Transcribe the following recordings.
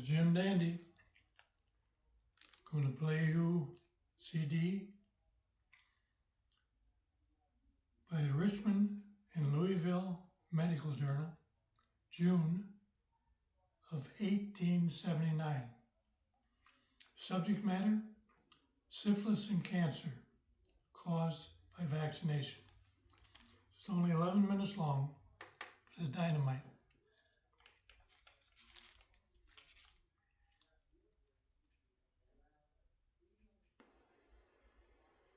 Jim Dandy. Going to play you CD by the Richmond and Louisville Medical Journal, June of 1879. Subject matter: syphilis and cancer caused by vaccination. It's only 11 minutes long, but it's dynamite.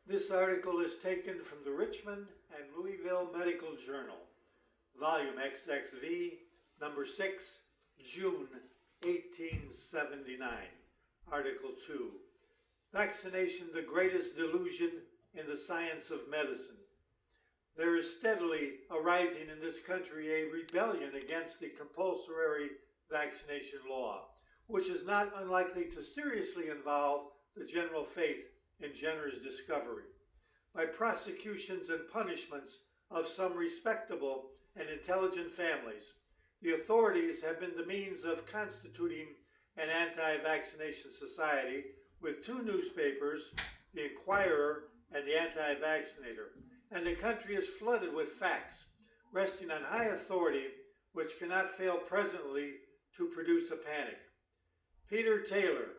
This article is taken from the Richmond and Louisville Medical Journal, volume XXV, number 6, June 1879. Article 2, Vaccination, the Greatest Delusion in the Science of Medicine. There is steadily arising in this country a rebellion against the compulsory vaccination law, which is not unlikely to seriously involve the general faith in Jenner's discovery. By prosecutions and punishments of some respectable and intelligent families, the authorities have been the means of constituting an anti-vaccination society with two newspapers, the Inquirer and the Anti-Vaccinator, and the country is flooded with facts resting on high authority which cannot fail presently to produce a panic. Peter Taylor,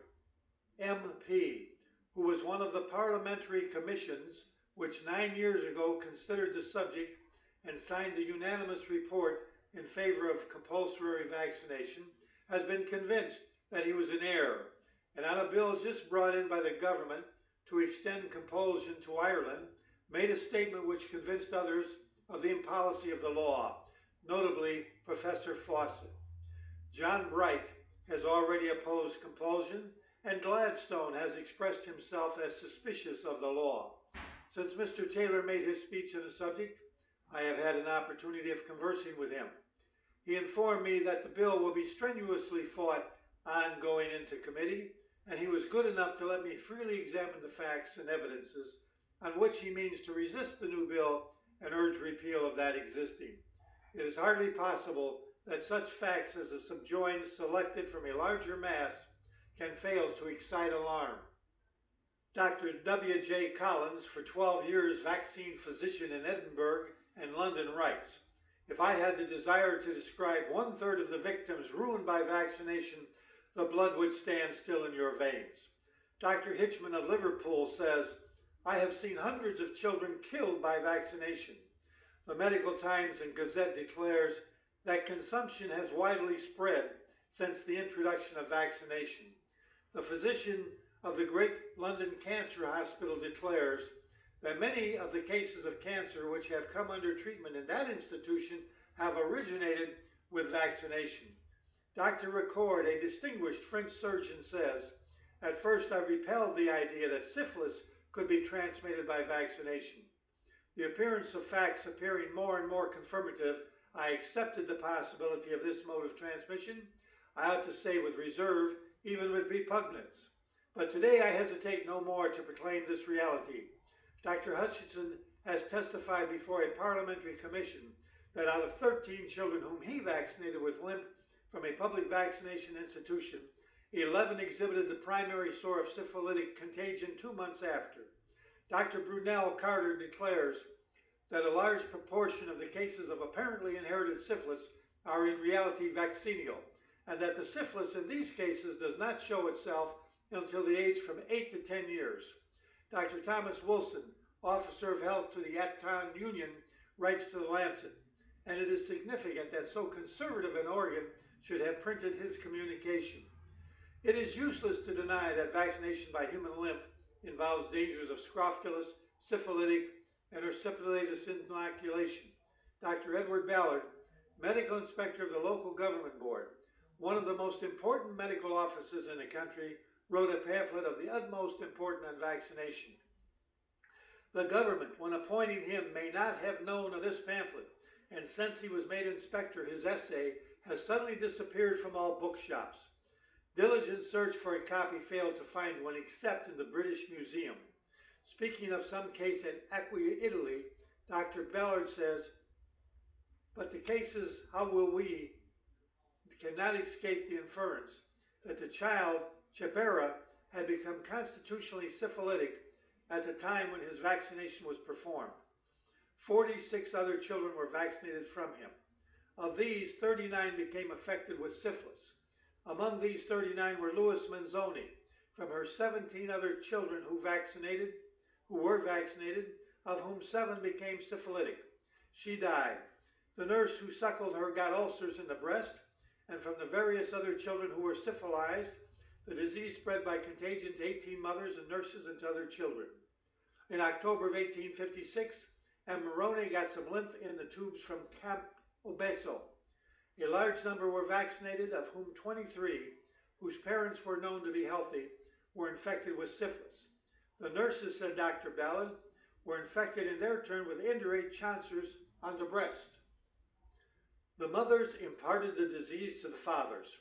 MP, who was one of the parliamentary commissions which 9 years ago considered the subject and signed the unanimous report in favor of compulsory vaccination, has been convinced that he was in error, and on a bill just brought in by the government to extend compulsion to Ireland, made a statement which convinced others of the impolicy of the law, notably Professor Fawcett. John Bright has already opposed compulsion, and Gladstone has expressed himself as suspicious of the law. Since Mr. Taylor made his speech on the subject, I have had an opportunity of conversing with him. He informed me that the bill will be strenuously fought on going into committee, and he was good enough to let me freely examine the facts and evidences on which he means to resist the new bill and urge repeal of that existing. It is hardly possible that such facts as the subjoined selected from a larger mass can fail to excite alarm. Dr. W.J. Collins, for 12 years vaccine physician in Edinburgh and London, writes, "If I had the desire to describe 1/3 of the victims ruined by vaccination, the blood would stand still in your veins." Dr. Hitchman of Liverpool says, "I have seen hundreds of children killed by vaccination." The Medical Times and Gazette declares that consumption has widely spread since the introduction of vaccination. The physician of the Great London Cancer Hospital declares that many of the cases of cancer which have come under treatment in that institution have originated with vaccination. Dr. Ricord, a distinguished French surgeon, says, "At first I repelled the idea that syphilis could be transmitted by vaccination. The appearance of facts appearing more and more confirmative, I accepted the possibility of this mode of transmission, I ought to say with reserve, even with repugnance. But today I hesitate no more to proclaim this reality. Dr. Hutchinson has testified before a parliamentary commission that out of 13 children whom he vaccinated with lymph from a public vaccination institution, 11 exhibited the primary source of syphilitic contagion 2 months after. Dr. Brunel Carter declares that a large proportion of the cases of apparently inherited syphilis are in reality vaccinal, and that the syphilis in these cases does not show itself until the age from 8 to 10 years. Dr. Thomas Wilson, Officer of Health to the Acton Union, writes to the Lancet, and it is significant that so conservative an organ should have printed his communication. It is useless to deny that vaccination by human lymph involves dangers of scrofulous, syphilitic, and herpes inoculation. Dr. Edward Ballard, medical inspector of the local government board, one of the most important medical offices in the country, wrote a pamphlet of the utmost importance on vaccination. The government, when appointing him, may not have known of this pamphlet, and since he was made inspector, his essay has suddenly disappeared from all bookshops. Diligent search for a copy failed to find one except in the British Museum. Speaking of some case at Aquia, Italy, Dr. Ballard says, "But the cases, how will we, cannot escape the inference that the child, Chebera, had become constitutionally syphilitic at the time when his vaccination was performed. 46 other children were vaccinated from him. Of these, 39 became affected with syphilis. Among these 39 were Louis Manzoni. From her 17 other children who were vaccinated, of whom 7 became syphilitic. She died. The nurse who suckled her got ulcers in the breast, and from the various other children who were syphilized, the disease spread by contagion to 18 mothers and nurses and to other children. In October of 1856, M. Moroni got some lymph in the tubes from Camp Obeso. A large number were vaccinated, of whom 23, whose parents were known to be healthy, were infected with syphilis. The nurses, said Dr. Ballard, were infected in their turn with indurate chancres on the breast. The mothers imparted the disease to the fathers.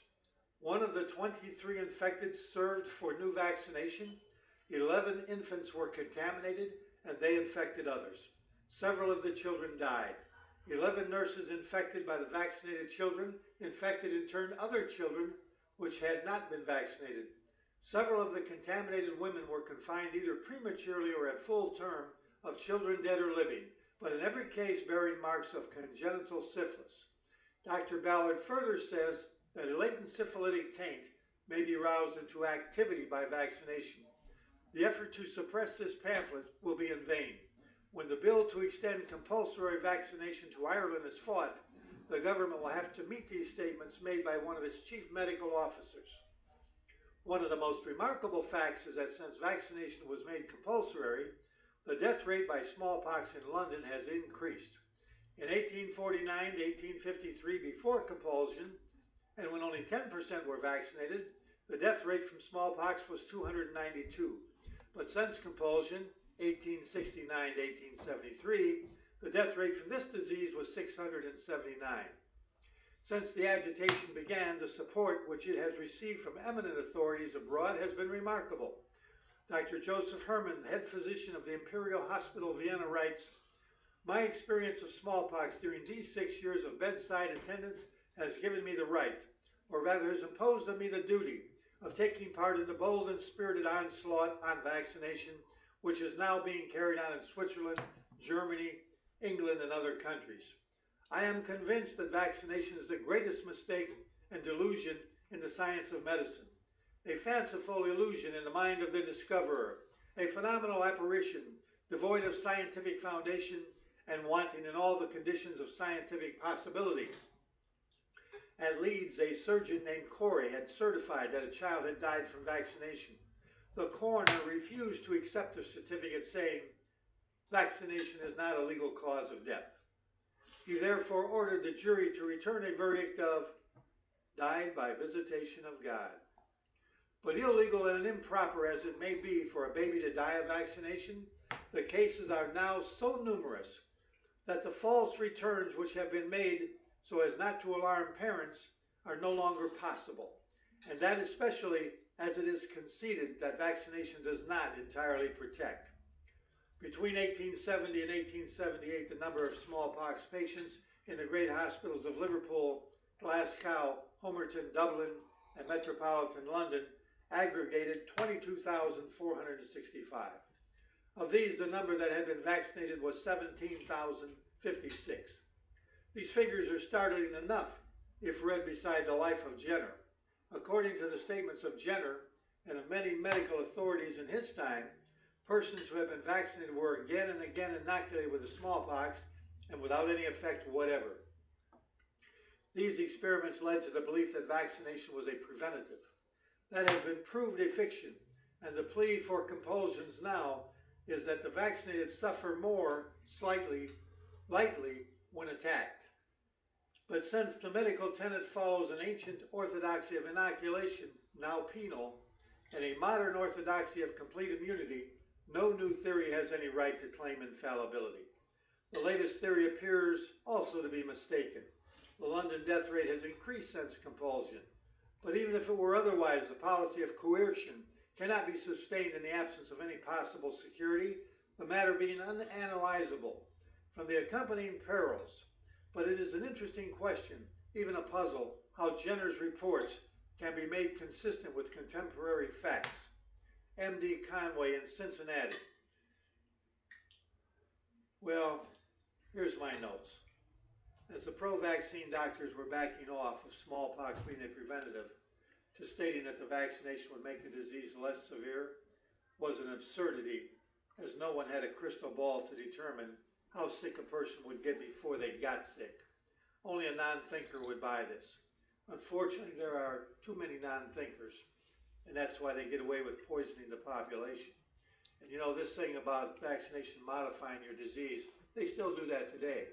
One of the 23 infected served for new vaccination. 11 infants were contaminated, and they infected others. Several of the children died. 11 nurses infected by the vaccinated children infected in turn other children which had not been vaccinated. Several of the contaminated women were confined either prematurely or at full term of children dead or living, but in every case bearing marks of congenital syphilis. Dr. Ballard further says that a latent syphilitic taint may be roused into activity by vaccination. The effort to suppress this pamphlet will be in vain. When the bill to extend compulsory vaccination to Ireland is fought, the government will have to meet these statements made by one of its chief medical officers. One of the most remarkable facts is that since vaccination was made compulsory, the death rate by smallpox in London has increased. In 1849 to 1853, before compulsion, and when only 10% were vaccinated, the death rate from smallpox was 292. But since compulsion, 1869 to 1873, the death rate from this disease was 679. Since the agitation began, the support which it has received from eminent authorities abroad has been remarkable. Dr. Joseph Herman, head physician of the Imperial Hospital Vienna, writes, "My experience of smallpox during these 6 years of bedside attendance has given me the right, or rather has imposed on me the duty, of taking part in the bold and spirited onslaught on vaccination, which is now being carried on in Switzerland, Germany, England, and other countries. I am convinced that vaccination is the greatest mistake and delusion in the science of medicine, a fanciful illusion in the mind of the discoverer, a phenomenal apparition devoid of scientific foundation and wanting in all the conditions of scientific possibility. At Leeds, a surgeon named Corey had certified that a child had died from vaccination. The coroner refused to accept the certificate, saying, 'Vaccination is not a legal cause of death.' He therefore ordered the jury to return a verdict of 'died by visitation of God.' But illegal and improper as it may be for a baby to die of vaccination, the cases are now so numerous that the false returns which have been made so as not to alarm parents are no longer possible, and that especially as it is conceded that vaccination does not entirely protect. Between 1870 and 1878, the number of smallpox patients in the great hospitals of Liverpool, Glasgow, Homerton, Dublin, and metropolitan London aggregated 22,465. Of these, the number that had been vaccinated was 17,056. These figures are startling enough if read beside the life of Jenner. According to the statements of Jenner and of many medical authorities in his time, persons who have been vaccinated were again and again inoculated with the smallpox and without any effect whatever. These experiments led to the belief that vaccination was a preventative. That has been proved a fiction, and the plea for compulsions now is that the vaccinated suffer more lightly when attacked. But since the medical tenet follows an ancient orthodoxy of inoculation, now penal, and a modern orthodoxy of complete immunity, no new theory has any right to claim infallibility. The latest theory appears also to be mistaken. The London death rate has increased since compulsion. But even if it were otherwise, the policy of coercion cannot be sustained in the absence of any possible security, the matter being unanalyzable from the accompanying perils. But it is an interesting question, even a puzzle, how Jenner's reports can be made consistent with contemporary facts. M.D. Conway in Cincinnati. Well, here's my notes. As the pro-vaccine doctors were backing off of smallpox being a preventative to stating that the vaccination would make the disease less severe was an absurdity, as no one had a crystal ball to determine how sick a person would get before they got sick. Only a non-thinker would buy this. Unfortunately, there are too many non-thinkers, and that's why they get away with poisoning the population. And you know, this thing about vaccination modifying your disease, they still do that today.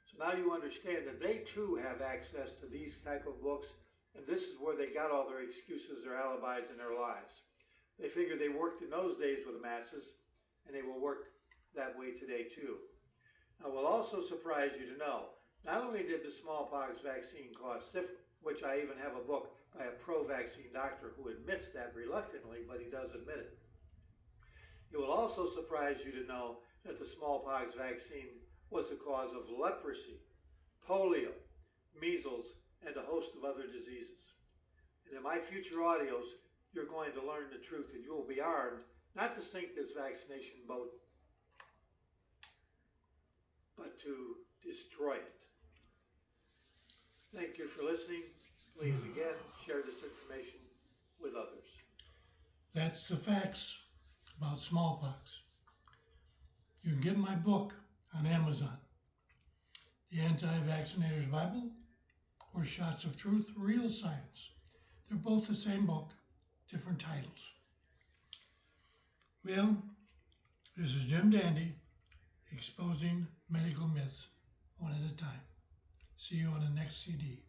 So now you understand that they too have access to these type of books, and this is where they got all their excuses, their alibis, and their lies. They figured they worked in those days with the masses, and they will work that way today too. Now, it will also surprise you to know, not only did the smallpox vaccine cause syphilis, which I even have a book by a pro-vaccine doctor who admits that reluctantly, but he does admit it. It will also surprise you to know that the smallpox vaccine was the cause of leprosy, polio, measles, and a host of other diseases. And in my future audios, you're going to learn the truth, and you will be armed not to sink this vaccination boat, but to destroy it. Thank you for listening. Please, again, share this information with others. That's the facts about smallpox. You can get my book on Amazon, The Anti-Vaccinator's Bible, or Shots of Truth, Real Science. They're both the same book, different titles. Well, this is Jim Dandy, exposing medical myths one at a time. See you on the next CD.